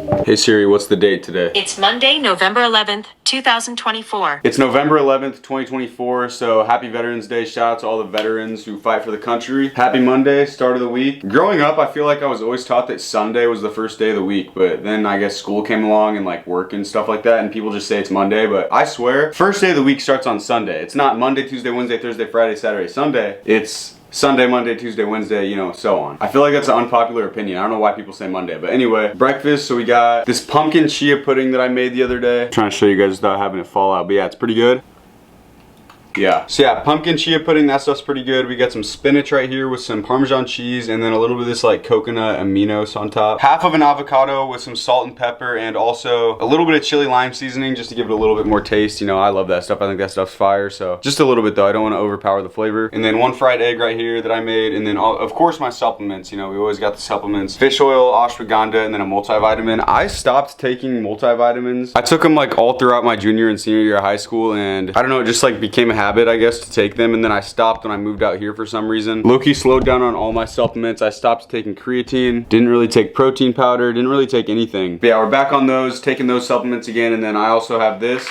Hey Siri, what's the date today? It's Monday, November 11th, 2024. It's November 11th, 2024, so happy Veterans Day. Shout out to all the veterans who fight for the country. Happy Monday, start of the week. Growing up, I feel like I was always taught that Sunday was the first day of the week, but then I guess school came along and like work and stuff like that, and people just say it's Monday, but I swear, first day of the week starts on Sunday. It's not Monday, Tuesday, Wednesday, Thursday, Friday, Saturday, Sunday. It's Sunday, Monday, Tuesday, Wednesday, you know, so on. I feel like that's an unpopular opinion. I don't know why people say Monday, but anyway, breakfast. So we got this pumpkin chia pudding that I made the other day. I'm trying to show you guys without having it fall out, but yeah, it's pretty good. Yeah. So yeah, pumpkin chia pudding, that stuff's pretty good. We got some spinach right here with some Parmesan cheese and then a little bit of this like coconut aminos on top. Half of an avocado with some salt and pepper and also a little bit of chili lime seasoning just to give it a little bit more taste. You know, I love that stuff. I think that stuff's fire. So just a little bit though. I don't want to overpower the flavor. And then one fried egg right here that I made. And then of course my supplements. You know, we always got the supplements. Fish oil, ashwagandha, and then a multivitamin. I stopped taking multivitamins. I took them like all throughout my junior and senior year of high school, and I don't know, it just like became a habit, I guess, to take them, and then I stopped when I moved out here for some reason. Low-key slowed down on all my supplements. I stopped taking creatine, didn't really take protein powder, didn't really take anything. But yeah, we're back on those, taking those supplements again, and then I also have this.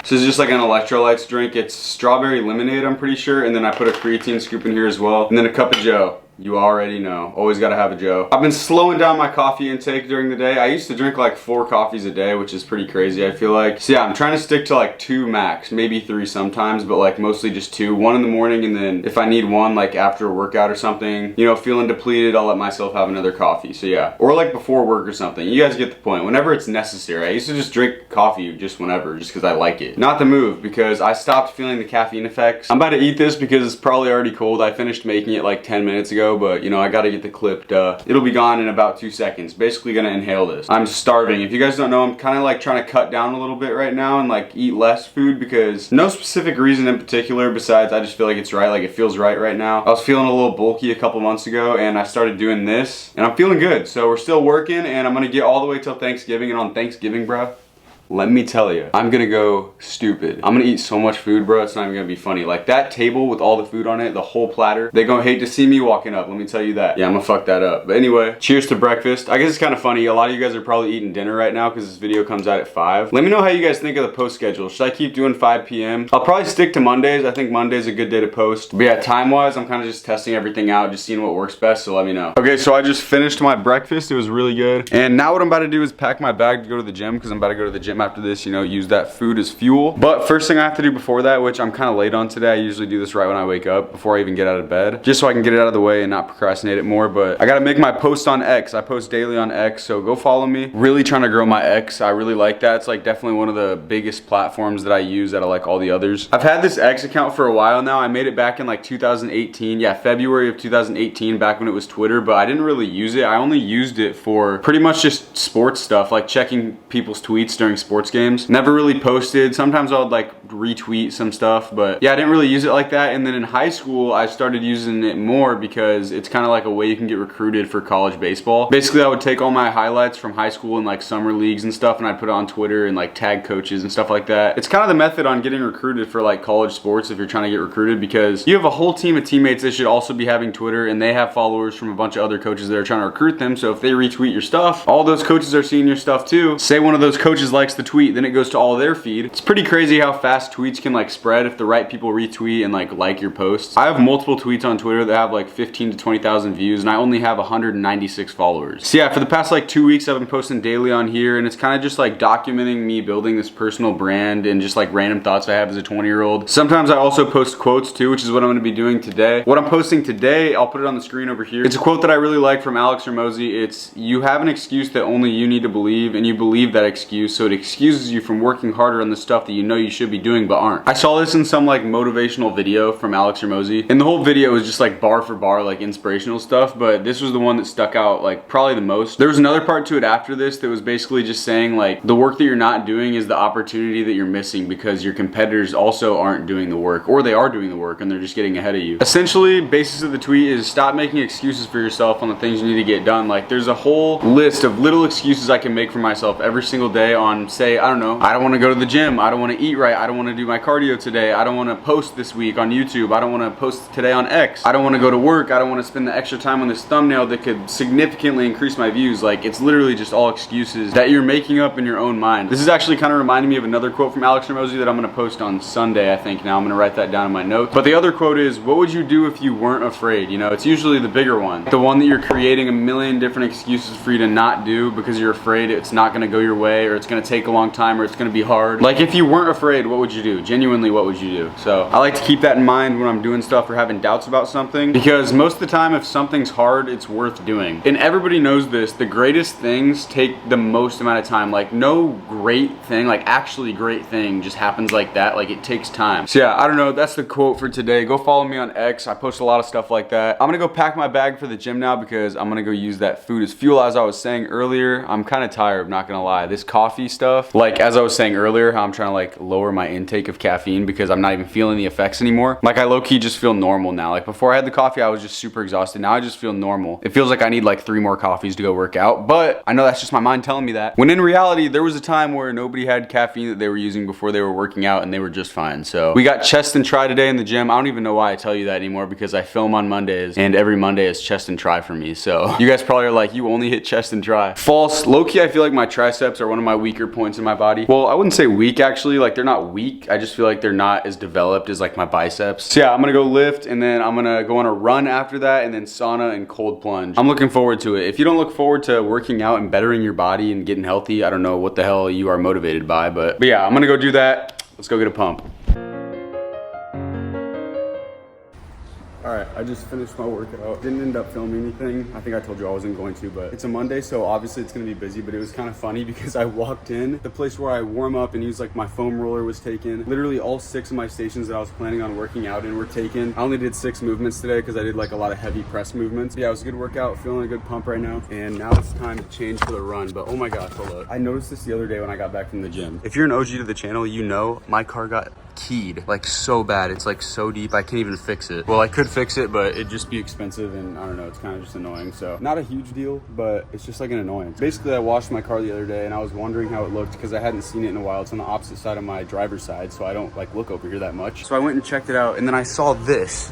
This is just like an electrolytes drink. It's strawberry lemonade, I'm pretty sure, and then I put a creatine scoop in here as well, and then a cup of Joe. You already know. Always gotta have a Joe. I've been slowing down my coffee intake during the day. I used to drink like 4 coffees a day, which is pretty crazy, I feel like. So yeah, I'm trying to stick to like 2 max, maybe 3 sometimes, but like mostly just 2. 1 in the morning, and then if I need one like after a workout or something, you know, feeling depleted, I'll let myself have another coffee. So yeah, or like before work or something. You guys get the point. Whenever it's necessary. I used to just drink coffee just whenever, just because I like it. Not the move, because I stopped feeling the caffeine effects. I'm about to eat this because it's probably already cold. I finished making it like 10 minutes ago, but you know, I gotta get the clip, it'll be gone in about 2 seconds. Basically gonna inhale this. I'm starving. If you guys don't know, I'm kind of like trying to cut down a little bit right now and like eat less food, because no specific reason in particular besides I just feel like it's right, like it feels right now. I was feeling a little bulky a couple months ago and I started doing this and I'm feeling good. So we're still working and I'm gonna get all the way till Thanksgiving, and on Thanksgiving, bro, let me tell you, I'm gonna go stupid. I'm gonna eat so much food, bro, it's not even gonna be funny. Like that table with all the food on it, the whole platter, they gonna hate to see me walking up, let me tell you that. Yeah, I'm gonna fuck that up. But anyway, cheers to breakfast. I guess it's kind of funny, a lot of you guys are probably eating dinner right now because this video comes out at 5. Let me know how you guys think of the post schedule. Should I keep doing 5 p.m.? I'll probably stick to Mondays. I think Monday's a good day to post. But yeah, time-wise, I'm kind of just testing everything out, just seeing what works best, so let me know. Okay, so I just finished my breakfast. It was really good. And now what I'm about to do is pack my bag to go to the gym, because I'm about to go to the gym after this, you know, use that food as fuel. But first thing I have to do before that, which I'm kind of late on today, I usually do this right when I wake up before I even get out of bed, just so I can get it out of the way and not procrastinate it more. But I gotta make my post on X. I post daily on X, so go follow me. Really trying to grow my X. I really like that. It's like definitely one of the biggest platforms that I use out of like all the others. I've had this X account for a while now. I made it back in like 2018. Yeah, February of 2018, back when it was Twitter, but I didn't really use it. I only used it for pretty much just sports stuff, like checking people's tweets during sports games. Never really posted. Sometimes I would like retweet some stuff, but yeah, I didn't really use it like that. And then in high school, I started using it more because it's kind of like a way you can get recruited for college baseball. Basically, I would take all my highlights from high school and like summer leagues and stuff, and I'd put it on Twitter and like tag coaches and stuff like that. It's kind of the method on getting recruited for like college sports if you're trying to get recruited, because you have a whole team of teammates that should also be having Twitter, and they have followers from a bunch of other coaches that are trying to recruit them. So if they retweet your stuff, all those coaches are seeing your stuff too. Say one of those coaches likes the tweet, then it goes to all their feed. It's pretty crazy how fast tweets can like spread if the right people retweet and like your posts. I have multiple tweets on Twitter that have like 15 to 20,000 views, and I only have 196 followers. So yeah, for the past like 2 weeks, I've been posting daily on here, and it's kind of just like documenting me building this personal brand and just like random thoughts I have as a 20-year-old. Sometimes I also post quotes too, which is what I'm gonna be doing today. What I'm posting today, I'll put it on the screen over here. It's a quote that I really like from Alex Ramosi. It's, "You have an excuse that only you need to believe, and you believe that excuse, so it excuses you from working harder on the stuff that you know you should be doing but aren't." I saw this in some like motivational video from Alex Ramosi, and the whole video was just like bar for bar like inspirational stuff, but this was the one that stuck out like probably the most. There was another part to it after this that was basically just saying like the work that you're not doing is the opportunity that you're missing because your competitors also aren't doing the work, or they are doing the work and they're just getting ahead of you. Essentially, basis of the tweet is stop making excuses for yourself on the things you need to get done. Like there's a whole list of little excuses I can make for myself every single day on say, I don't know, I don't want to go to the gym, I don't want to eat right, I don't want to do my cardio today, I don't want to post this week on YouTube, I don't want to post today on X, I don't want to go to work, I don't want to spend the extra time on this thumbnail that could significantly increase my views. Like, it's literally just all excuses that you're making up in your own mind. This is actually kind of reminding me of another quote from Alex Ramosi that I'm going to post on Sunday, I think. Now I'm going to write that down in my notes. But the other quote is, what would you do if you weren't afraid? You know, it's usually the bigger one, the one that you're creating a million different excuses for you to not do because you're afraid it's not going to go your way, or it's going to take a long time, or it's going to be hard. Like, if you weren't afraid, what would you do? Genuinely, what would you do? So I like to keep that in mind when I'm doing stuff or having doubts about something, because most of the time, if something's hard, it's worth doing. And everybody knows this, the greatest things take the most amount of time. Like, no great thing, like actually great thing, just happens like that. Like, it takes time. So yeah, I don't know, that's the quote for today. Go follow me on X. I post a lot of stuff like that. I'm gonna go pack my bag for the gym now because I'm gonna go use that food as fuel. As I was saying earlier, I'm kind of tired, not gonna lie. This coffee stuff, like as I was saying earlier, how I'm trying to like lower my intake of caffeine because I'm not even feeling the effects anymore. Like, I low-key just feel normal now. Like, before I had the coffee, I was just super exhausted. Now I just feel normal. It feels like I need like 3 more coffees to go work out, but I know that's just my mind telling me that. When in reality, there was a time where nobody had caffeine that they were using before they were working out and they were just fine. So we got chest and try today in the gym. I don't even know why I tell you that anymore because I film on Mondays and every Monday is chest and try for me. So you guys probably are like, you only hit chest and try. False. Low-key, I feel like my triceps are one of my weaker points in my body. Well, I wouldn't say weak actually. Like, they're not weak. I just feel like they're not as developed as like my biceps. So yeah, I'm gonna go lift and then I'm gonna go on a run after that, and then sauna and cold plunge. I'm looking forward to it. If you don't look forward to working out and bettering your body and getting healthy, I don't know what the hell you are motivated by, but yeah, I'm gonna go do that. Let's go get a pump. All right, I just finished my workout. Didn't end up filming anything. I think I told you I wasn't going to, but it's a Monday, so obviously it's gonna be busy, but it was kind of funny because I walked in, the place where I warm up and use like my foam roller was taken. Literally all 6 of my stations that I was planning on working out in were taken. I only did 6 movements today because I did like a lot of heavy press movements. But yeah, it was a good workout, feeling a good pump right now. And now it's time to change for the run, but oh my gosh, hold up. I noticed this the other day when I got back from the gym. If you're an OG to the channel, you know my car got keyed like so bad. It's like so deep, I can't even fix it. Well, I could fix it, but it'd just be expensive, and I don't know, it's kind of just annoying. So not a huge deal, but it's just like an annoyance. Basically, I washed my car the other day and I was wondering how it looked because I hadn't seen it in a while. It's on the opposite side of my driver's side, so I don't like look over here that much. So I went and checked it out, and then I saw this.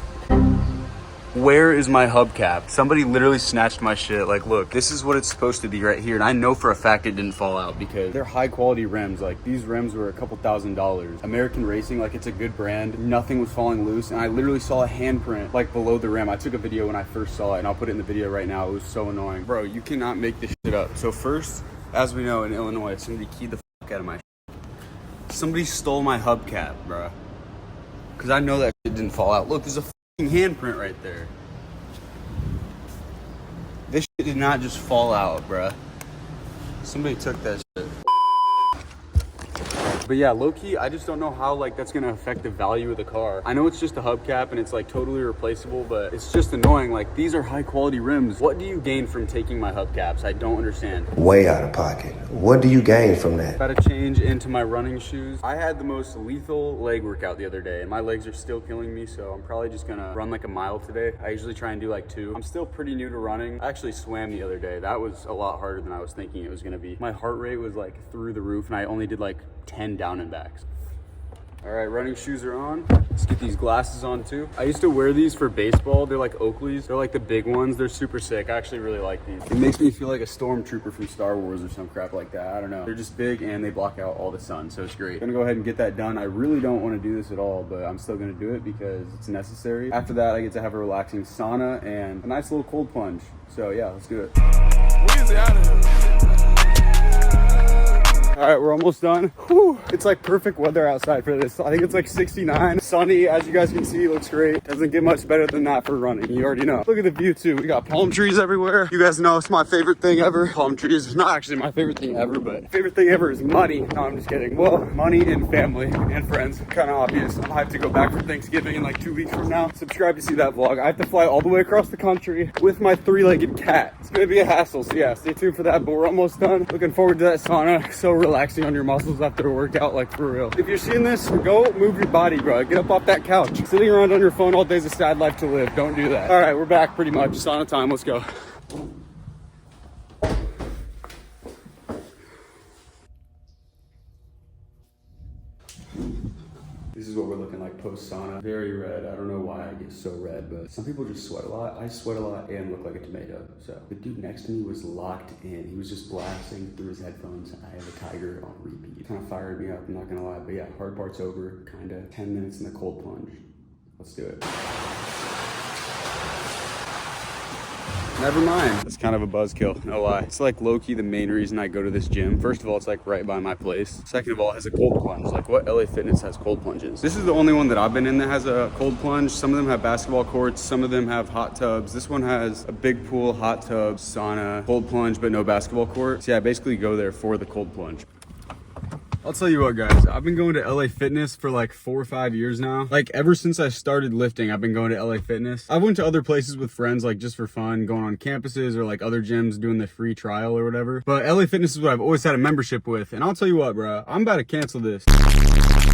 Where is my hubcap? Somebody literally snatched my shit. Like, look, this is what it's supposed to be right here. And I know for a fact it didn't fall out because they're high quality rims. Like, these rims were a couple $1,000s. American Racing, like, it's a good brand. Nothing was falling loose. And I literally saw a handprint like below the rim. I took a video when I first saw it, and I'll put it in the video right now. It was so annoying. Bro, you cannot make this shit up. So first, as we know in Illinois, somebody keyed the fuck out of my shit. Somebody stole my hubcap, bro. Because I know that shit didn't fall out. Look, there's a handprint right there. This shit did not just fall out, bruh. Somebody took that shit. But yeah, low-key, I just don't know how like that's gonna affect the value of the car. I know it's just a hubcap and it's like totally replaceable, but it's just annoying. Like, these are high quality rims. What do you gain from taking my hubcaps? I don't understand. Way out of pocket. What do you gain from that? Got to change into my running shoes. I had the most lethal leg workout the other day and my legs are still killing me, so I'm probably just gonna run like a mile today. I usually try and do like 2. I'm still pretty new to running. I actually swam the other day. That was a lot harder than I was thinking it was gonna be. My heart rate was like through the roof and I only did like 10 down and backs. All right, running shoes are on. Let's get these glasses on too. I used to wear these for baseball. They're like Oakley's. They're like the big ones. They're super sick. I actually really like these. It makes me feel like a stormtrooper from Star Wars or some crap like that. I don't know. They're just big and they block out all the sun, so it's great. I'm gonna go ahead and get that done. I really don't want to do this at all, but I'm still gonna do it because it's necessary. After that, I get to have a relaxing sauna and a nice little cold plunge. So yeah, let's do it. Weezy out of here. All right, we're almost done. Whew. It's like perfect weather outside for this. I think it's like 69. Sunny, as you guys can see, looks great. Doesn't get much better than that for running. You already know. Look at the view too. We got palm trees everywhere. You guys know it's my favorite thing ever. Palm trees is not actually my favorite thing ever, but favorite thing ever is money. No, I'm just kidding. Well, money and family and friends. Kind of obvious. I have to go back for Thanksgiving in like 2 weeks from now. Subscribe to see that vlog. I have to fly all the way across the country with my 3-legged cat. It's gonna be a hassle, so yeah, stay tuned for that, but we're almost done. Looking forward to that sauna. So relaxing on your muscles after a workout, like for real. If you're seeing this, go move your body, bro. Get up off that couch. Sitting around on your phone all day is a sad life to live. Don't do that. All right, we're back pretty much. Sauna time. Let's go. This is what we're looking like post sauna. Very red. I don't know why I get so red, but some people just sweat a lot. I sweat a lot and look like a tomato. So the dude next to me was locked in. He was just blasting through his headphones. I have a Tiger on repeat. Kind of fired me up, I'm not gonna lie. But yeah, hard part's over. Kind of 10 minutes in the cold plunge. Let's do it. Never mind. It's kind of a buzzkill, no lie. It's like low-key the main reason I go to this gym. First of all, it's like right by my place. Second of all, it has a cold plunge. Like what LA Fitness has cold plunges? This is the only one that I've been in that has a cold plunge. Some of them have basketball courts. Some of them have hot tubs. This one has a big pool, hot tub, sauna, cold plunge, but no basketball court. So yeah, I basically go there for the cold plunge. I'll tell you what, guys, I've been going to LA Fitness for like 4 or 5 years now. Like ever since I started lifting, I've been going to LA Fitness. I went to other places with friends, like just for fun, going on campuses or like other gyms doing the free trial or whatever. But LA Fitness is what I've always had a membership with. And I'll tell you what, bro, I'm about to cancel this.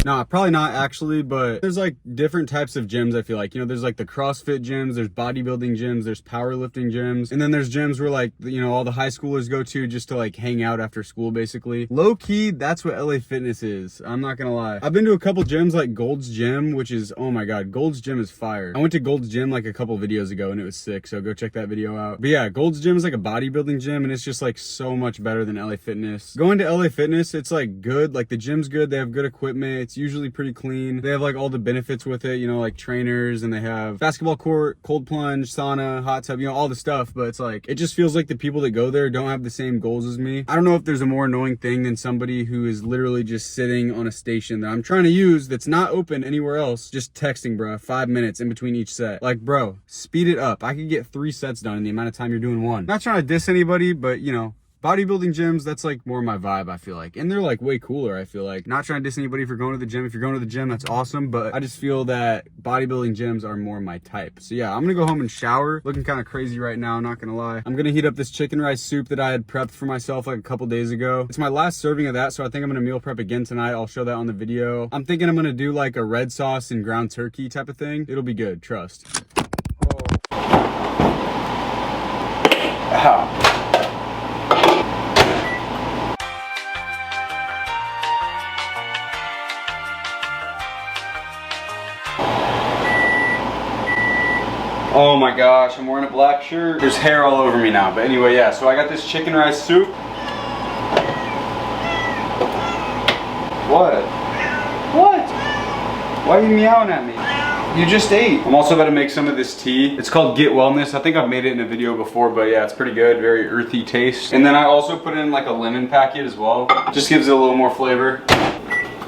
Nah, probably not actually, but there's like different types of gyms, I feel like. You know, there's like the CrossFit gyms, there's bodybuilding gyms, there's powerlifting gyms. And then there's gyms where like, you know, all the high schoolers go to just to like hang out after school, basically. Low key, that's what LA Fitness is. I'm not gonna lie. I've been to a couple gyms like Gold's Gym, which is, oh my God, Gold's Gym is fire. I went to Gold's Gym like a couple videos ago and it was sick, so go check that video out. But yeah, Gold's Gym is like a bodybuilding gym and it's just like so much better than LA Fitness. Going to LA Fitness, it's like good, like the gym's good, they have good equipment, it's usually pretty clean. They have like all the benefits with it, you know, like trainers, and they have basketball court, cold plunge, sauna, hot tub, you know, all the stuff. But it's like, it just feels like the people that go there don't have the same goals as me. I don't know if there's a more annoying thing than somebody who is literally just sitting on a station that I'm trying to use that's not open anywhere else, just texting, bro, 5 minutes in between each set. Like, bro, speed it up. I could get 3 sets done in the amount of time you're doing one. Not trying to diss anybody, but you know, bodybuilding gyms, that's like more my vibe, I feel like. And they're like way cooler, I feel like. Not trying to diss anybody for going to the gym. If you're going to the gym, that's awesome. But I just feel that bodybuilding gyms are more my type. So yeah, I'm gonna go home and shower. Looking kind of crazy right now, not gonna lie. I'm gonna heat up this chicken rice soup that I had prepped for myself like a couple days ago. It's my last serving of that, so I think I'm gonna meal prep again tonight. I'll show that on the video. I'm thinking I'm gonna do like a red sauce and ground turkey type of thing. It'll be good, trust. Ow. Oh my gosh, I'm wearing a black shirt. There's hair all over me now. But anyway, yeah, so I got this chicken rice soup. What? What? Why are you meowing at me? You just ate. I'm also about to make some of this tea. It's called Get Wellness. I think I've made it in a video before, but yeah, it's pretty good. Very earthy taste. And then I also put in like a lemon packet as well. Just gives it a little more flavor.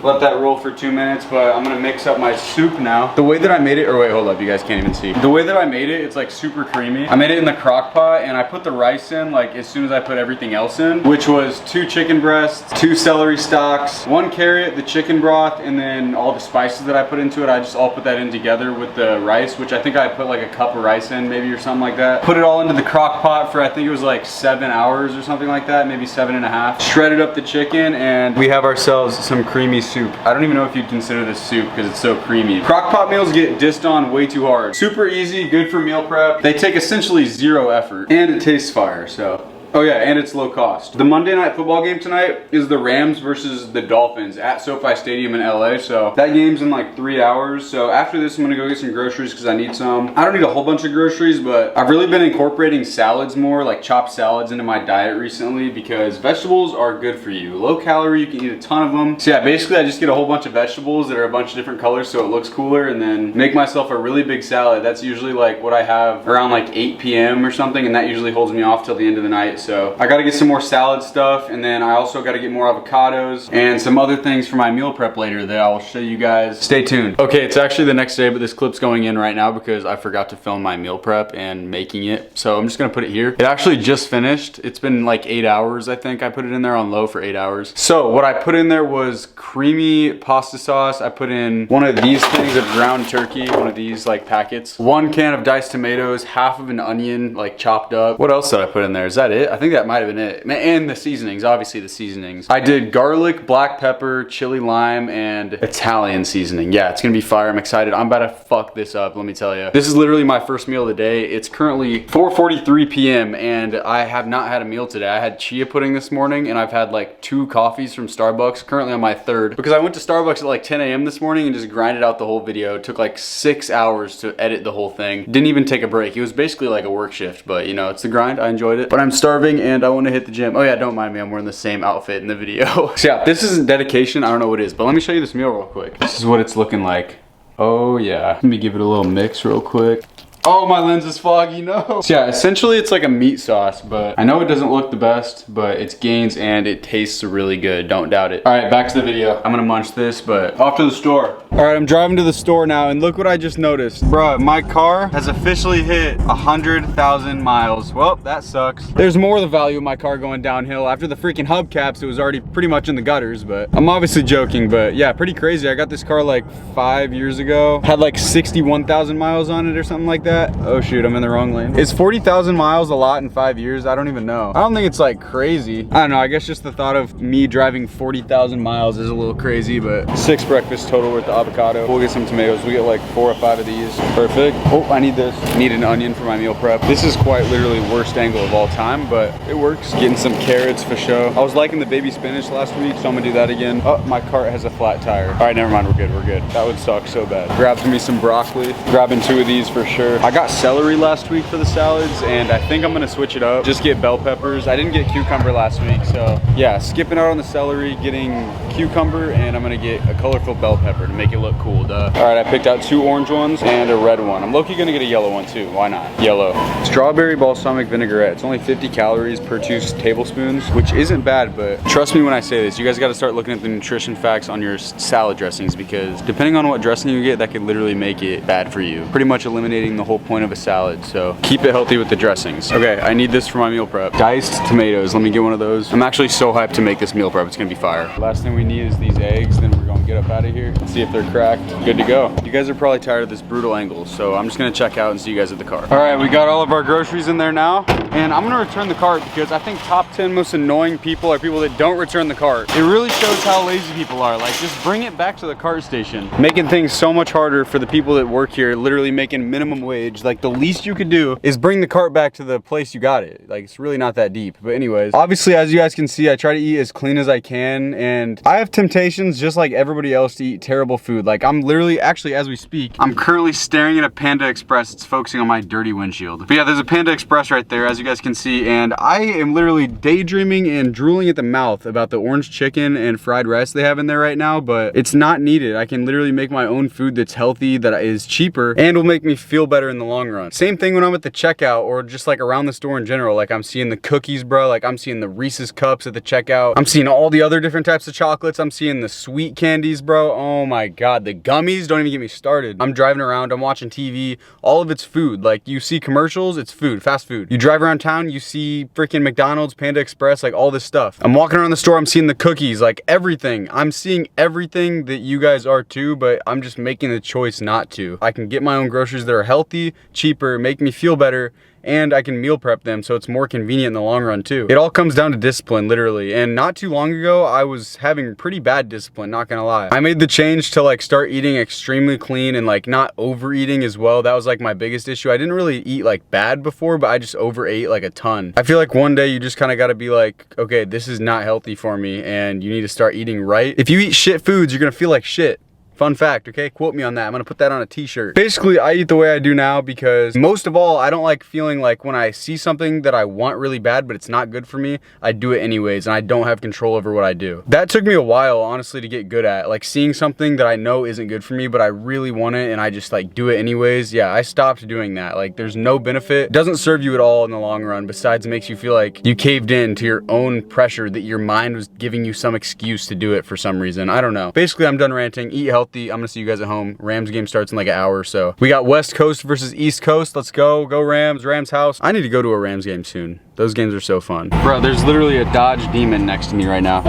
Let that roll for 2 minutes, but I'm gonna mix up my soup now. The way that I made it, or wait, hold up, you guys can't even see. The way that I made it, it's like super creamy. I made it in the crock pot and I put the rice in like as soon as I put everything else in, which was 2 chicken breasts, 2 celery stalks, 1 carrot, the chicken broth, and then all the spices that I put into it. I just all put that in together with the rice, which I think I put like a cup of rice in maybe or something like that. Put it all into the crock pot for I think it was like 7 hours or something like that, maybe 7.5. Shredded up the chicken and we have ourselves some creamy soup. I don't even know if you'd consider this soup because it's so creamy. Crock pot meals get dissed on way too hard. Super easy, good for meal prep. They take essentially 0 effort and it tastes fire, so. Oh yeah, and it's low cost. The Monday night football game tonight is the Rams versus the Dolphins at SoFi Stadium in LA. So that game's in like 3 hours. So after this, I'm gonna go get some groceries because I need some. I don't need a whole bunch of groceries, but I've really been incorporating salads more, like chopped salads into my diet recently because vegetables are good for you. Low calorie, you can eat a ton of them. So yeah, basically I just get a whole bunch of vegetables that are a bunch of different colors so it looks cooler and then make myself a really big salad. That's usually like what I have around like 8 p.m. or something, and that usually holds me off till the end of the night. So I gotta get some more salad stuff, and then I also gotta get more avocados and some other things for my meal prep later that I'll show you guys. Stay tuned. Okay, it's actually the next day, but this clip's going in right now because I forgot to film my meal prep and making it. So I'm just gonna put it here. It actually just finished. It's been like 8 hours, I think. I put it in there on low for 8 hours. So what I put in there was creamy pasta sauce. I put in one of these things of ground turkey, one of these like packets, 1 can of diced tomatoes, half of an onion like chopped up. What else did I put in there? Is that it? it. I think that might have been it. And the seasonings, obviously the seasonings. I did garlic, black pepper, chili lime, and Italian seasoning. Yeah, it's gonna be fire. I'm excited. I'm about to fuck this up, let me tell you. This is literally my first meal of the day. It's currently 4:43 p.m. and I have not had a meal today. I had chia pudding this morning and I've had like 2 coffees from Starbucks. Currently on my 3rd because I went to Starbucks at like 10 a.m. this morning and just grinded out the whole video. It took like 6 hours to edit the whole thing. Didn't even take a break. It was basically like a work shift, but you know, it's the grind. I enjoyed it. But I'm starving and I want to hit the gym. Oh yeah, don't mind me. I'm wearing the same outfit in the video. So yeah, this isn't dedication. I don't know what it is, but let me show you this meal real quick. This is what it's looking like. Oh yeah. Let me give it a little mix real quick. Oh, my lens is foggy, no. So yeah, essentially it's like a meat sauce, but I know it doesn't look the best, but it's gains and it tastes really good, don't doubt it. All right, back to the video. I'm gonna munch this, but off to the store. All right, I'm driving to the store now and look what I just noticed. Bruh, my car has officially hit 100,000 miles. Well, that sucks. There's more of the value of my car going downhill. After the freaking hubcaps, it was already pretty much in the gutters, but I'm obviously joking, but yeah, pretty crazy. I got this car like 5 years ago, had like 61,000 miles on it or something like that. Oh shoot, I'm in the wrong lane. Is 40,000 miles a lot in 5 years? I don't even know. I don't think it's like crazy. I don't know, I guess just the thought of me driving 40,000 miles is a little crazy, but 6 breakfasts total with the avocado. We'll get some tomatoes. We get like 4 or 5 of these. Perfect. Oh, I need this. Need an onion for my meal prep. This is quite literally worst angle of all time, but it works. Getting some carrots for sure. I was liking the baby spinach last week, so I'm gonna do that again. Oh, my cart has a flat tire. All right, never mind, we're good, we're good. That would suck so bad. Grabbed me some broccoli. Grabbing 2 of these for sure. I got celery last week for the salads, and I think I'm gonna switch it up. Just get bell peppers. I didn't get cucumber last week, so yeah, skipping out on the celery, getting cucumber, and I'm gonna get a colorful bell pepper to make it look cool, duh. All right, I picked out 2 orange ones and a red one. I'm low-key gonna get a yellow one too, why not? Yellow. Strawberry balsamic vinaigrette. It's only 50 calories per 2 tablespoons, which isn't bad, but trust me when I say this, you guys gotta start looking at the nutrition facts on your salad dressings, because depending on what dressing you get, that could literally make it bad for you. Pretty much eliminating the whole point of a salad, so keep it healthy with the dressings. Okay, I need this for my meal prep. Diced tomatoes, let me get one of those. I'm actually so hyped to make this meal prep, it's gonna be fire. Last thing we need is these eggs, then we're gonna get up out of here, see if they're cracked. Good to go. You guys are probably tired of this brutal angle, so I'm just gonna check out and see you guys at the car. All right, we got all of our groceries in there now, and I'm gonna return the cart because I think top 10 most annoying people are people that don't return the cart. It really shows how lazy people are. Like, just bring it back to the cart station. Making things so much harder for the people that work here, literally making minimum wage. Like, the least you could do is bring the cart back to the place you got it. Like, it's really not that deep. But anyways, obviously, as you guys can see, I try to eat as clean as I can, and I have temptations just like everybody else to eat terrible food. Like, I'm literally, actually, as we speak, I'm currently staring at a Panda Express. It's focusing on my dirty windshield. But yeah, there's a Panda Express right there, as you guys can see, and I am literally daydreaming and drooling at the mouth about the orange chicken and fried rice they have in there right now, but it's not needed. I can literally make my own food that's healthy, that is cheaper, and will make me feel better in the long run. Same thing when I'm at the checkout or just like around the store in general. Like, I'm seeing the cookies, bro. Like, I'm seeing the Reese's cups at the checkout. I'm seeing all the other different types of chocolates. I'm seeing the sweet candies, bro. Oh my God, the gummies, don't even get me started. I'm driving around, I'm watching TV, all of it's food. Like, you see commercials, it's food, fast food. You drive around town, you see freaking McDonald's, Panda Express, like all this stuff. I'm walking around the store, I'm seeing the cookies, like everything. I'm seeing everything that you guys are too, but I'm just making the choice not to. I can get my own groceries that are healthy, cheaper, make me feel better, and I can meal prep them so it's more convenient in the long run too. It all comes down to discipline, literally. And not too long ago, I was having pretty bad discipline, not gonna lie. I made the change to like start eating extremely clean and like not overeating as well. That was like my biggest issue. I didn't really eat like bad before, but I just overate like a ton. I feel like one day you just kind of gotta be like, okay, this is not healthy for me and you need to start eating right. If you eat shit foods, you're gonna feel like shit. Fun fact, okay? Quote me on that. I'm gonna put that on a t-shirt. Basically, I eat the way I do now because most of all, I don't like feeling like when I see something that I want really bad, but it's not good for me, I do it anyways, and I don't have control over what I do. That took me a while, honestly, to get good at. Like, seeing something that I know isn't good for me, but I really want it, and I just like do it anyways. Yeah, I stopped doing that. Like, there's no benefit. It doesn't serve you at all in the long run, besides it makes you feel like you caved in to your own pressure, that your mind was giving you some excuse to do it for some reason. I don't know. Basically, I'm done ranting. Eat healthy. I'm gonna see you guys at home. Rams game starts in like an hour or so. We got West Coast versus East Coast. Let's go. Go Rams. Rams house. I need to go to a Rams game soon. Those games are so fun. Bro, there's literally a Dodge Demon next to me right now.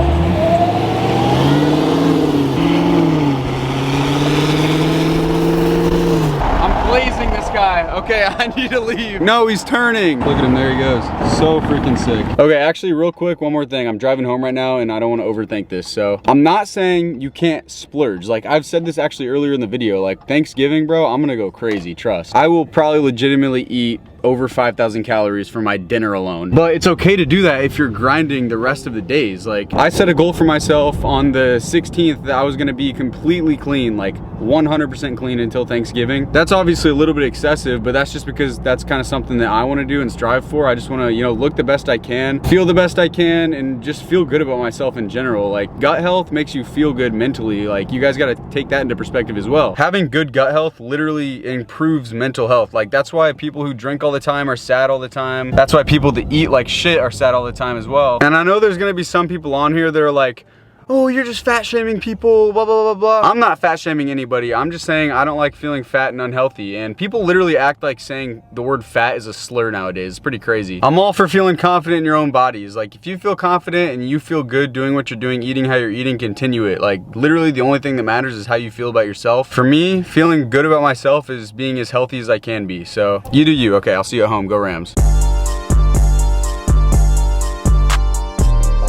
I'm blazing this guy guy. Okay, I need to leave. No, he's turning. Look at him, there he goes. So freaking sick. Okay, actually real quick, one more thing. I'm driving home right now and I don't want to overthink this. So I'm not saying you can't splurge. Like I've said this actually earlier in the video, like Thanksgiving, bro, I'm gonna go crazy, trust. I will probably legitimately eat over 5,000 calories for my dinner alone. But it's okay to do that if you're grinding the rest of the days. Like I set a goal for myself on the 16th that I was gonna be completely clean, like 100% clean until Thanksgiving. That's obviously a little bit excessive, but that's just because that's kind of something that I wanna do and strive for. I just wanna, you know, look the best I can, feel the best I can, and just feel good about myself in general. Like gut health makes you feel good mentally. Like you guys gotta take that into perspective as well. Having good gut health literally improves mental health. Like that's why people who drink all the time are sad all the time. That's why people that eat like shit are sad all the time as well. And I know there's gonna be some people on here that are like, oh, you're just fat shaming people, blah, blah, blah, blah. I'm not fat shaming anybody. I'm just saying I don't like feeling fat and unhealthy. And people literally act like saying the word fat is a slur nowadays. It's pretty crazy. I'm all for feeling confident in your own bodies. Like if you feel confident and you feel good doing what you're doing, eating how you're eating, continue it. Like literally the only thing that matters is how you feel about yourself. For me, feeling good about myself is being as healthy as I can be. So you do you. Okay, I'll see you at home. Go Rams.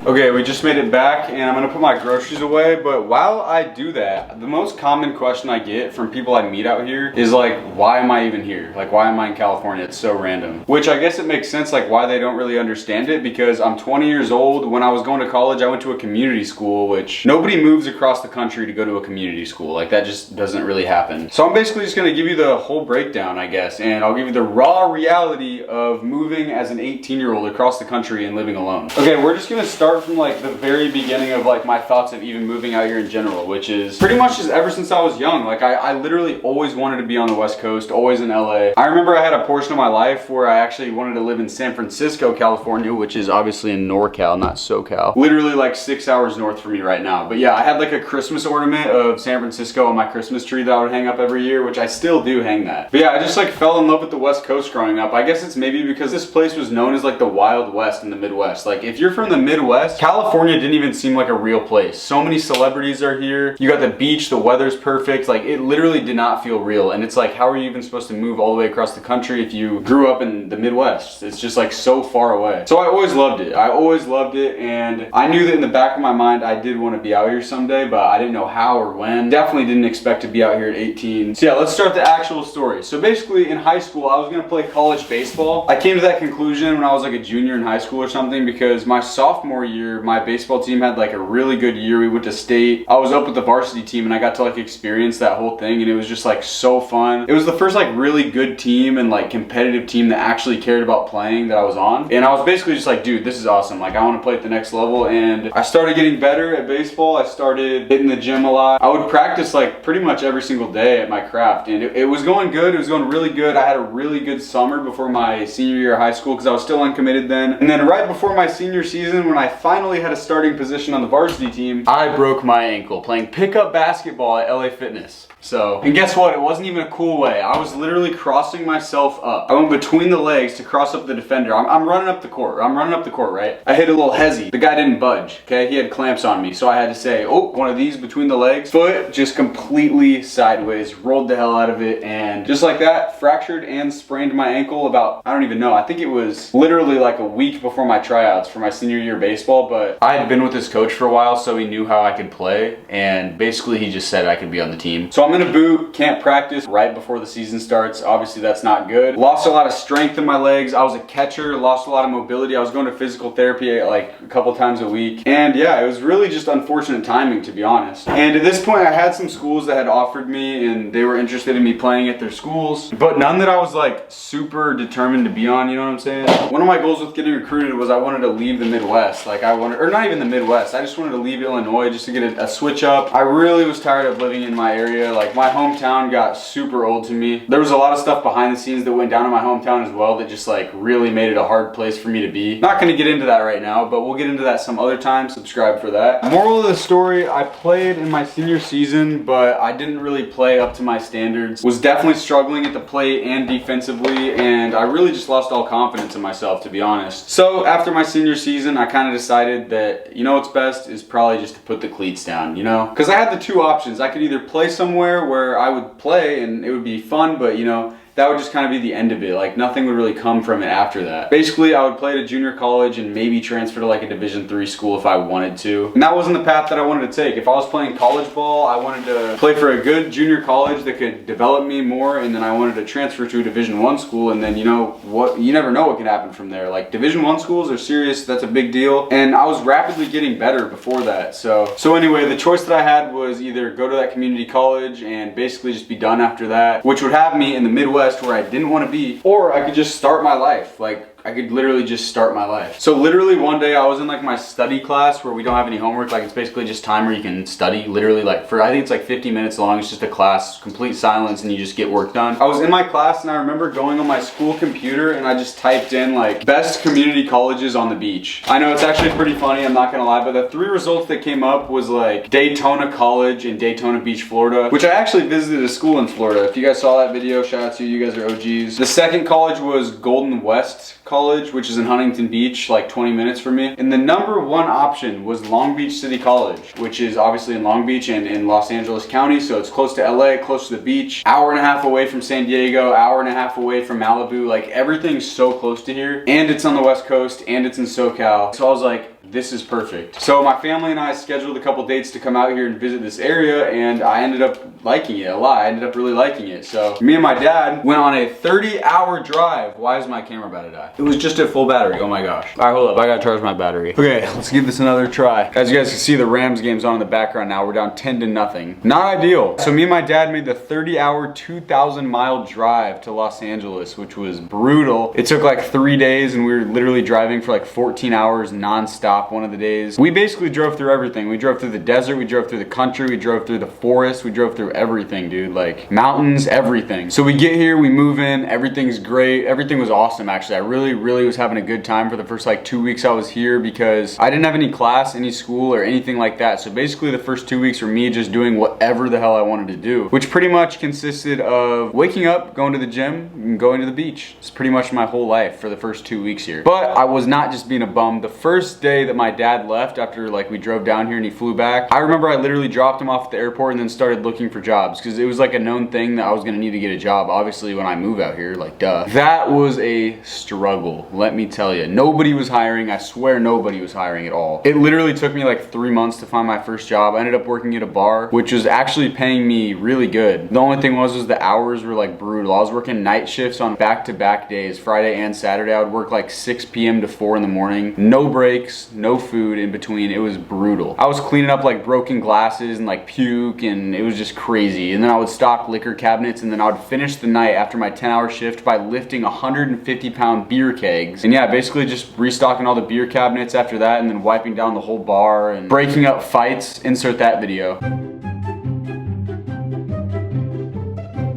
Okay, we just made it back and I'm gonna put my groceries away, but while I do that, the most common question I get from people I meet out here is like, why am I even here? Like, why am I in California? It's so random. Which I guess it makes sense, like why they don't really understand it, because I'm 20 years old. When I was going to college, I went to a community school, which nobody moves across the country to go to a community school. Like that just doesn't really happen. So I'm basically just gonna give you the whole breakdown, I guess, and I'll give you the raw reality of moving as an 18-year-old across the country and living alone. Okay, we're just gonna start from like the very beginning of like my thoughts of even moving out here in general, which is pretty much just ever since I was young. Like I literally always wanted to be on the West Coast, always in LA. I remember I had a portion of my life where I actually wanted to live in San Francisco, California, which is obviously in NorCal, not SoCal. Literally like 6 hours north from me right now. But yeah, I had like a Christmas ornament of San Francisco on my Christmas tree that I would hang up every year, which I still do hang that. But yeah, I just like fell in love with the West Coast growing up. I guess it's maybe because this place was known as like the Wild West in the Midwest. Like if you're from the Midwest, California didn't even seem like a real place. So many celebrities are here. You got the beach, the weather's perfect. Like it literally did not feel real. And it's like, how are you even supposed to move all the way across the country if you grew up in the Midwest? It's just like so far away. So I always loved it. I always loved it. And I knew that in the back of my mind, I did want to be out here someday, but I didn't know how or when. Definitely didn't expect to be out here at 18. So yeah, let's start the actual story. So basically in high school, I was going to play college baseball. I came to that conclusion when I was like a junior in high school or something, because my sophomore year, my baseball team had like a really good year. We went to state. I was up with the varsity team and I got to like experience that whole thing, and it was just like so fun. It was the first like really good team and like competitive team that actually cared about playing that I was on. And I was basically just like, dude, this is awesome. Like I want to play at the next level. And I started getting better at baseball. I started hitting the gym a lot. I would practice like pretty much every single day at my craft, and it was going good. It was going really good. I had a really good summer before my senior year of high school because I was still uncommitted then. And then right before my senior season, when I finally had a starting position on the varsity team, I broke my ankle playing pickup basketball at LA Fitness. So, and guess what? It wasn't even a cool way. I was literally crossing myself up. I went between the legs to cross up the defender. I'm running up the court. I'm running up the court, right? I hit a little hezzy. The guy didn't budge, okay? He had clamps on me. So I had to say, oh, one of these between the legs. Foot just completely sideways. Rolled the hell out of it. And just like that, fractured and sprained my ankle about, I don't even know. I think it was literally like a week before my tryouts for my senior year baseball. But I had been with this coach for a while, so he knew how I could play. And basically he just said I could be on the team. So I'm in a boot, can't practice right before the season starts. Obviously that's not good. Lost a lot of strength in my legs. I was a catcher, lost a lot of mobility. I was going to physical therapy like a couple times a week. And yeah, it was really just unfortunate timing, to be honest. And at this point I had some schools that had offered me and they were interested in me playing at their schools, but none that I was like super determined to be on, you know what I'm saying? One of my goals with getting recruited was I wanted to leave the Midwest. Like I wanted, or not even the Midwest, I just wanted to leave Illinois just to get a switch up. I really was tired of living in my area. Like my hometown got super old to me. There was a lot of stuff behind the scenes that went down in my hometown as well that just like really made it a hard place for me to be. Not gonna get into that right now, but we'll get into that some other time. Subscribe for that. Moral of the story, I played in my senior season, but I didn't really play up to my standards. Was definitely struggling at the plate and defensively, and I really just lost all confidence in myself, to be honest. So after my senior season, I kind of decided that, you know what's best is probably just to put the cleats down, you know? Because I had the two options. I could either play somewhere where I would play and it would be fun, but you know, that would just kind of be the end of it. Like nothing would really come from it after that. Basically, I would play to junior college and maybe transfer to like a Division III school if I wanted to. And that wasn't the path that I wanted to take. If I was playing college ball, I wanted to play for a good junior college that could develop me more, and then I wanted to transfer to a Division I school, and then you know what, you never know what can happen from there. Like Division I schools are serious, that's a big deal. And I was rapidly getting better before that. So anyway, the choice that I had was either go to that community college and basically just be done after that, which would have me in the Midwest where I didn't want to be, or I could just start my life. Like I could literally just start my life. So literally one day I was in like my study class where we don't have any homework. Like it's basically just time where you can study literally like for, I think it's like 50 minutes long. It's just a class, complete silence, and you just get work done. I was in my class and I remember going on my school computer and I just typed in like best community colleges on the beach. I know it's actually pretty funny, I'm not gonna lie, but the 3 results that came up was like Daytona College in Daytona Beach, Florida, which I actually visited a school in Florida. If you guys saw that video, shout out to you, you guys are OGs. The second college was Golden West College, which is in Huntington Beach, like 20 minutes from me. And the number 1 option was Long Beach City College, which is obviously in Long Beach and in Los Angeles County. So it's close to LA, close to the beach, hour and a half away from San Diego, hour and a half away from Malibu. Like everything's so close to here, and it's on the West Coast and it's in SoCal. So I was like, this is perfect. So my family and I scheduled a couple dates to come out here and visit this area, and I ended up liking it a lot. I ended up really liking it. So me and my dad went on a 30-hour drive. Why is my camera about to die? It was just at full battery. Oh my gosh. All right, hold up. I gotta charge my battery. Okay, let's give this another try. As you guys can see, the Rams game's on in the background now. We're down 10-0. Not ideal. So me and my dad made the 30-hour, 2,000-mile drive to Los Angeles, which was brutal. It took like 3 days, and we were literally driving for like 14 hours nonstop one of the days. We basically drove through everything. We drove through the desert, we drove through the country, we drove through the forest, we drove through everything, dude. Like mountains, everything. So we get here, we move in, everything's great. Everything was awesome, actually. I really was having a good time for the first like 2 weeks I was here, because I didn't have any class, any school, or anything like that. So basically the first 2 weeks were me just doing whatever the hell I wanted to do, which pretty much consisted of waking up, going to the gym, and going to the beach. It's pretty much my whole life for the first 2 weeks here. But I was not just being a bum. The first day that my dad left, after like we drove down here and he flew back, I remember I literally dropped him off at the airport and then started looking for jobs, because it was like a known thing that I was gonna need to get a job, obviously, when I move out here, like duh. That was a struggle, let me tell you. Nobody was hiring. I swear nobody was hiring at all. It literally took me like 3 months to find my first job. I ended up working at a bar, which was actually paying me really good. The only thing was the hours were like brutal. I was working night shifts on back-to-back days, Friday and Saturday. I would work like 6 p.m. to 4 in the morning, no breaks, no food in between. It was brutal. I was cleaning up like broken glasses and like puke, and it was just crazy. And then I would stock liquor cabinets, and then I would finish the night after my 10-hour shift by lifting 150-pound beer kegs. And yeah, basically just restocking all the beer cabinets after that, and then wiping down the whole bar and breaking up fights. Insert that video.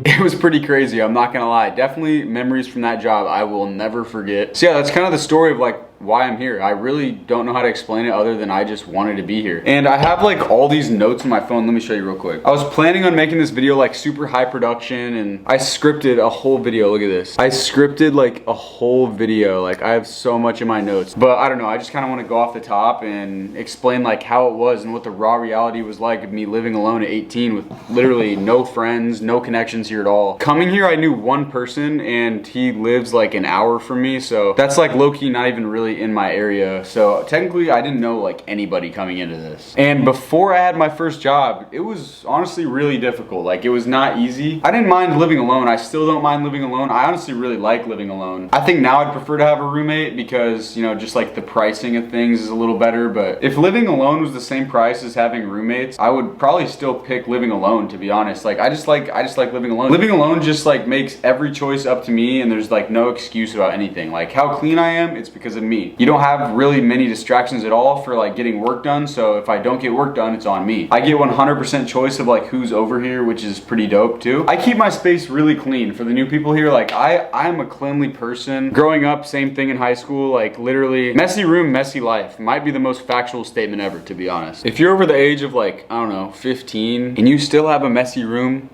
It was pretty crazy, I'm not gonna lie. Definitely memories from that job I will never forget. So yeah, that's kind of the story of like why I'm here. I really don't know how to explain it other than I just wanted to be here. And I have like all these notes on my phone. Let me show you real quick. I was planning on making this video like super high production, and I scripted a whole video. Look at this. I scripted like a whole video. Like I have so much in my notes, but I don't know. I just kind of want to go off the top and explain like how it was and what the raw reality was like of me living alone at 18 with literally no friends, no connections here at all. Coming here, I knew one person, and he lives like an hour from me. So that's like low-key not even really in my area. So technically I didn't know like anybody coming into this. And before I had my first job, it was honestly really difficult. Like it was not easy. I didn't mind living alone. I still don't mind living alone. I honestly really like living alone. I think now I'd prefer to have a roommate because, you know, just like the pricing of things is a little better. But if living alone was the same price as having roommates, I would probably still pick living alone, to be honest. Like I just like living alone. Living alone just like makes every choice up to me, and there's like no excuse about anything. Like how clean I am, it's because of me. You don't have really many distractions at all for like getting work done, so if I don't get work done, it's on me. I get 100% choice of like who's over here, which is pretty dope too. I keep my space really clean for the new people here. Like I'm a cleanly person. Growing up, same thing in high school, like literally messy room, messy life. Might be the most factual statement ever, to be honest. If you're over the age of like, I don't know, 15 and you still have a messy room,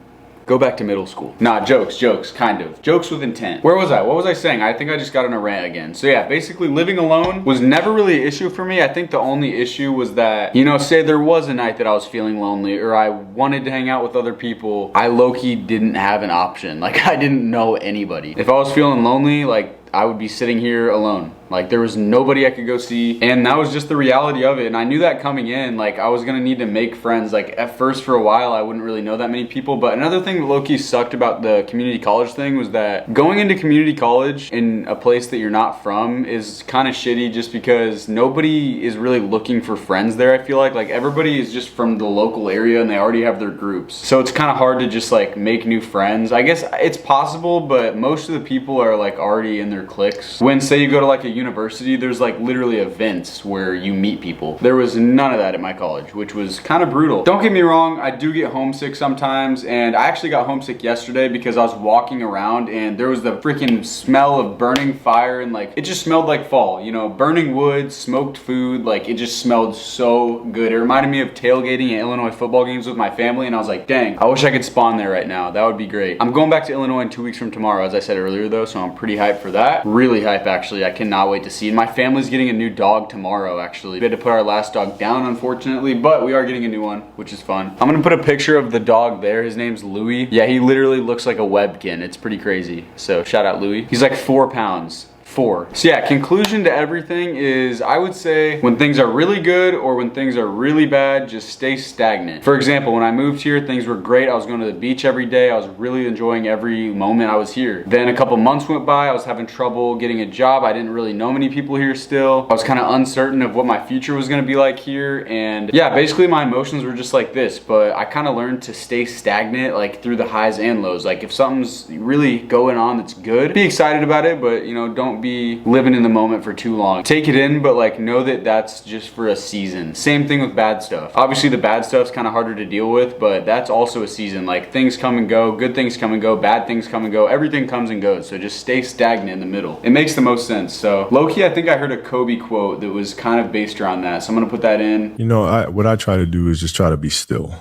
Go back to middle school. Nah, jokes, kind of. Jokes with intent. Where was I? What was I saying? I think I just got on a rant again. So yeah, basically living alone was never really an issue for me. I think the only issue was that, you know, say there was a night that I was feeling lonely or I wanted to hang out with other people, I low-key didn't have an option. Like, I didn't know anybody. If I was feeling lonely, like, I would be sitting here alone. Like, there was nobody I could go see, and that was just the reality of it. And I knew that coming in, like, I was gonna need to make friends. Like, at first for a while I wouldn't really know that many people. But another thing that low-key sucked about the community college thing was that going into community college in a place that you're not from is kind of shitty, just because nobody is really looking for friends there. I feel like everybody is just from the local area and they already have their groups, so it's kind of hard to just like make new friends. I guess it's possible, but most of the people are like already in their cliques. When say you go to like a university, there's like literally events where you meet people. There was none of that at my college, which was kind of brutal. Don't get me wrong, I do get homesick sometimes, and I actually got homesick yesterday because I was walking around and there was the freaking smell of burning fire, and like it just smelled like fall, you know, burning wood, smoked food, like it just smelled so good. It reminded me of tailgating at Illinois football games with my family, and I was like, dang, I wish I could spawn there right now. That would be great. I'm going back to Illinois in 2 weeks from tomorrow, as I said earlier though, so I'm pretty hyped for that. Really hype actually. I cannot wait to see. And my family's getting a new dog tomorrow actually. We had to put our last dog down unfortunately, but we are getting a new one, which is fun. I'm gonna put a picture of the dog there. His name's Louis. Yeah, he literally looks like a webkin. It's pretty crazy. So shout out Louis. He's like 4 pounds. 4. So yeah, conclusion to everything is I would say when things are really good or when things are really bad, just stay stagnant. For example, when I moved here, things were great. I was going to the beach every day. I was really enjoying every moment I was here. Then a couple months went by. I was having trouble getting a job. I didn't really know many people here still. I was kind of uncertain of what my future was going to be like here. And yeah, basically my emotions were just like this, but I kind of learned to stay stagnant like through the highs and lows. Like if something's really going on that's good, be excited about it, but you know, don't be living in the moment for too long. Take it in, but like know that that's just for a season. Same thing with bad stuff. Obviously the bad stuff's kind of harder to deal with, but that's also a season. Like things come and go, good things come and go, bad things come and go, everything comes and goes. So just stay stagnant in the middle. It makes the most sense. So low-key, I think I heard a Kobe quote that was kind of based around that. So I'm gonna put that in. You know, what I try to do is just try to be still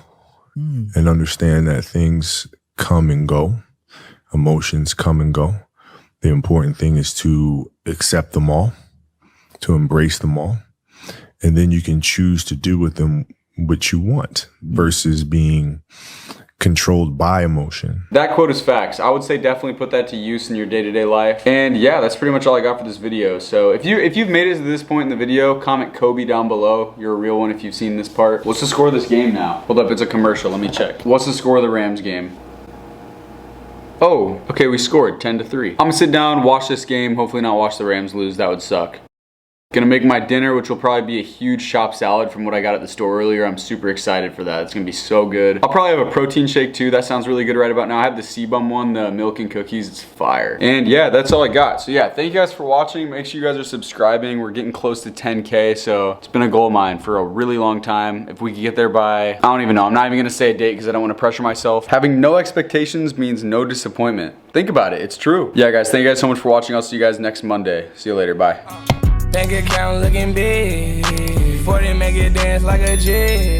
and understand that things come and go, emotions come and go. The important thing is to accept them all, to embrace them all, and then you can choose to do with them what you want versus being controlled by emotion. That quote is facts. I would say definitely put that to use in your day-to-day life. And yeah, that's pretty much all I got for this video. So if you've made it to this point in the video, comment Kobe down below. You're a real one if you've seen this part. What's the score of this game now? Hold up, it's a commercial. Let me check. What's the score of the Rams game? Oh, okay, we scored 10-3. I'm gonna sit down, watch this game, hopefully not watch the Rams lose. That would suck. Gonna make my dinner, which will probably be a huge chopped salad from what I got at the store earlier. I'm super excited for that. It's gonna be so good. I'll probably have a protein shake too. That sounds really good right about now. I have the C-Bum one, the milk and cookies. It's fire. And yeah, that's all I got. So yeah, thank you guys for watching. Make sure you guys are subscribing. We're getting close to 10K, so it's been a goal of mine for a really long time. If we could get there by, I don't even know. I'm not even gonna say a date because I don't want to pressure myself. Having no expectations means no disappointment. Think about it, it's true. Yeah guys, thank you guys so much for watching. I'll see you guys next Monday. See you later, bye. Bank account looking big. 40 make it dance like a jig.